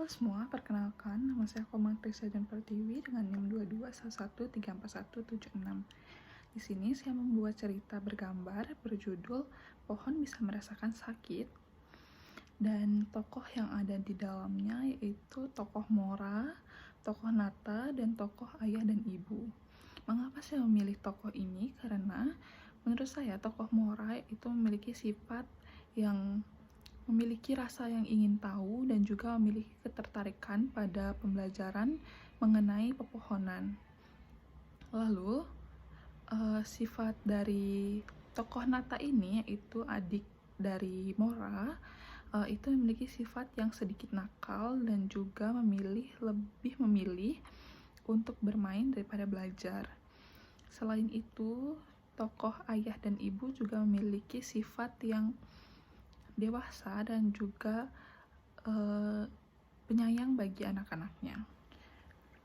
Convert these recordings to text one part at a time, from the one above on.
Halo semua, perkenalkan nama saya Komang Krisdayanti Pertiwi dengan NIM 221134176. Di sini saya membuat cerita bergambar berjudul Pohon Bisa Merasakan Sakit, dan tokoh yang ada di dalamnya yaitu tokoh Mora, tokoh Nata, dan tokoh ayah dan ibu. Mengapa saya memilih tokoh ini? Karena menurut saya tokoh Mora itu memiliki sifat yang memiliki rasa yang ingin tahu dan juga memiliki ketertarikan pada pembelajaran mengenai pepohonan. Lalu, sifat dari tokoh Nata ini, yaitu adik dari Mora, itu memiliki sifat yang sedikit nakal dan juga lebih memilih untuk bermain daripada belajar. Selain itu, tokoh ayah dan ibu juga memiliki sifat yang dewasa dan juga penyayang bagi anak-anaknya.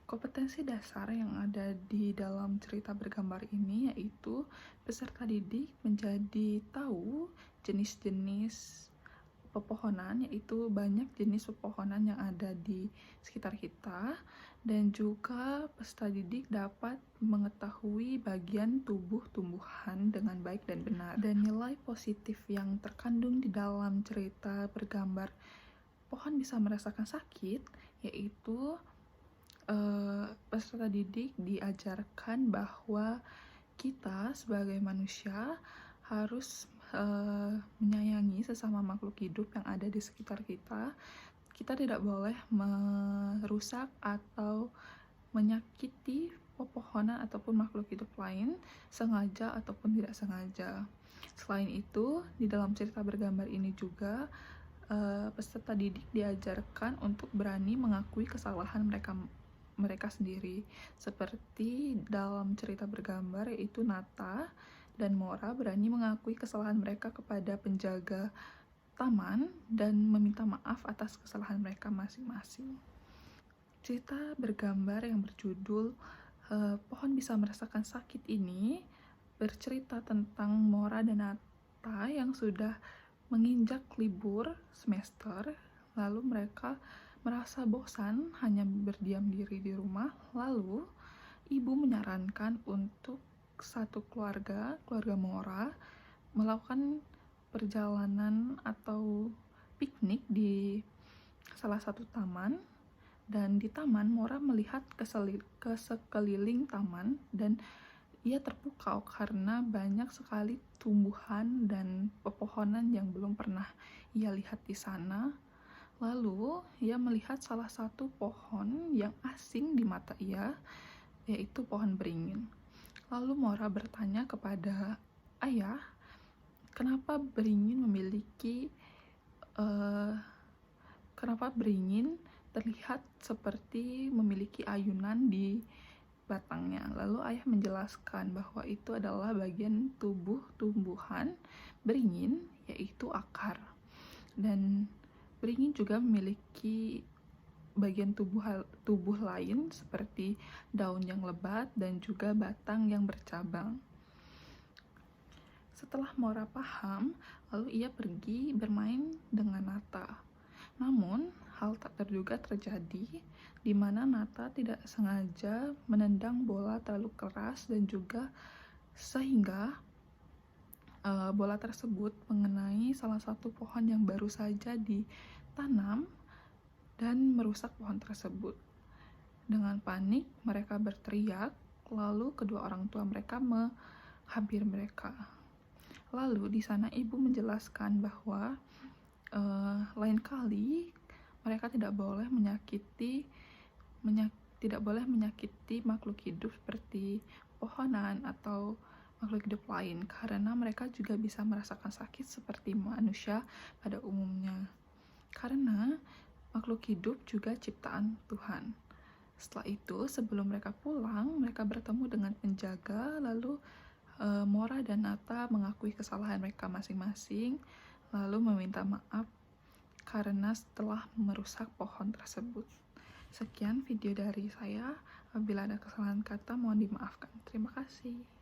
Kompetensi dasar yang ada di dalam cerita bergambar ini yaitu peserta didik menjadi tahu jenis-jenis pepohonan, yaitu banyak jenis pepohonan yang ada di sekitar kita, dan juga peserta didik dapat mengetahui bagian tubuh tumbuhan dengan baik dan benar. Dan nilai positif yang terkandung di dalam cerita bergambar Pohon Bisa Merasakan Sakit yaitu peserta didik diajarkan bahwa kita sebagai manusia harus menyayangi sesama makhluk hidup yang ada di sekitar kita. Kita tidak boleh merusak atau menyakiti pepohonan ataupun makhluk hidup lain sengaja ataupun tidak sengaja. Selain itu, di dalam cerita bergambar ini juga peserta didik diajarkan untuk berani mengakui kesalahan mereka sendiri, seperti dalam cerita bergambar yaitu Nata dan Mora berani mengakui kesalahan mereka kepada penjaga taman dan meminta maaf atas kesalahan mereka masing-masing. Cerita bergambar yang berjudul Pohon Bisa Merasakan Sakit ini bercerita tentang Mora dan Nata yang sudah menginjak libur semester, lalu mereka merasa bosan hanya berdiam diri di rumah. Lalu ibu menyarankan untuk satu keluarga Mora melakukan perjalanan atau piknik di salah satu taman. Dan di taman, Mora melihat ke sekeliling taman dan ia terpukau karena banyak sekali tumbuhan dan pepohonan yang belum pernah ia lihat di sana. Lalu ia melihat salah satu pohon yang asing di mata ia, yaitu pohon beringin. Lalu Mora bertanya kepada ayah, kenapa beringin terlihat seperti memiliki ayunan di batangnya. Lalu ayah menjelaskan bahwa itu adalah bagian tubuh tumbuhan beringin, yaitu akar. Dan beringin juga memiliki bagian tubuh lain seperti daun yang lebat dan juga batang yang bercabang. Setelah Mora paham, lalu ia pergi bermain dengan Nata. Namun, hal tak terduga terjadi, di mana Nata tidak sengaja menendang bola terlalu keras dan juga sehingga bola tersebut mengenai salah satu pohon yang baru saja ditanam dan merusak pohon tersebut. Dengan panik, mereka berteriak, lalu kedua orang tua mereka menghampiri mereka. Lalu di sana ibu menjelaskan bahwa lain kali mereka tidak boleh menyakiti makhluk hidup seperti pohonan atau makhluk hidup lain, karena mereka juga bisa merasakan sakit seperti manusia pada umumnya. Karena makhluk hidup juga ciptaan Tuhan. Setelah itu, sebelum mereka pulang, mereka bertemu dengan penjaga, lalu Mora dan Nata mengakui kesalahan mereka masing-masing, lalu meminta maaf karena setelah merusak pohon tersebut. Sekian video dari saya. Apabila ada kesalahan kata, mohon dimaafkan. Terima kasih.